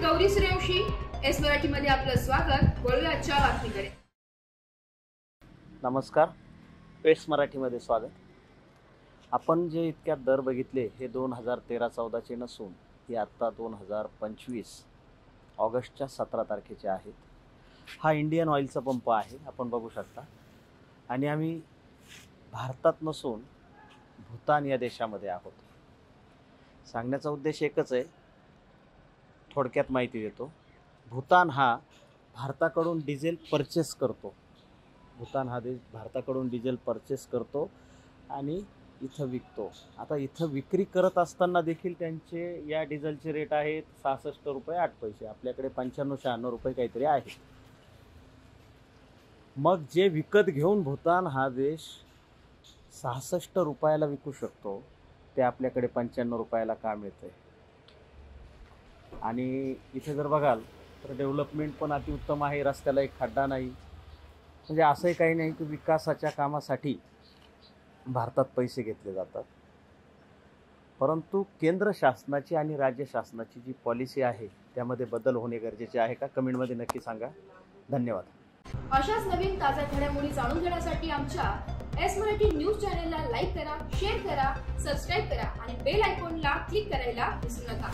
Gauri Suryavanshi, S Marathi मध्ये आपलं स्वागत। वळूया आजच्या बातमीकडे। नमस्कार, एस मराठी मध्ये स्वागत। आपण जे इतक्यात दर बघितले हे 2013-14 चे नसून हे आता 2025 ऑगस्टच्या 17 तारखेचे आहेत। हा इंडियन ऑइलचा पंप आहे, आपण बघू शकता। आणि आम्ही भारतात नसून भूतान या देशामध्ये आहोत। सांगण्याचा उद्देश एकच आहे, थोडक्यात माहिती देतो। भूतान हा भारताकडून डिझेल परचेस करतो। भूतान हा देश भारताकडून डिझेल परचेस करतो आणि इथं विकतो। आता इथं विक्री करत असताना देखील त्यांचे या डिझेलचे रेट आहेत 66 रुपये 8 पैसे, आपल्याकडे 95-96 रुपये काहीतरी आहे। मग जे विकत घेऊन भूतान हा देश 66 रुपयाला विकू शकतो ते आपल्याकडे 95 रुपयाला का मिळतंय? आणि इथे जर बघाल तर डेव्हलपमेंट पण अतिउत्तम आहे, रस्त्याला एक खड्डा नाही। म्हणजे असंही काही नाही की विकासाच्या कामासाठी भारतात पैसे घेतले जातात, परंतु केंद्र शासनाची आणि राज्य शासनाची जी पॉलिसी आहे त्यामध्ये बदल होणे गरजेचे आहे का? कमेंटमध्ये नक्की सांगा। धन्यवाद। अशाच नवीन ताज्या घडामोडी जाणून घेण्यासाठी आमच्या एस मराठी न्यूज चॅनलला लाईक करा, शेअर करा, सबस्क्राइब करा आणि बेल आयकॉनला क्लिक करायला विसरू नका।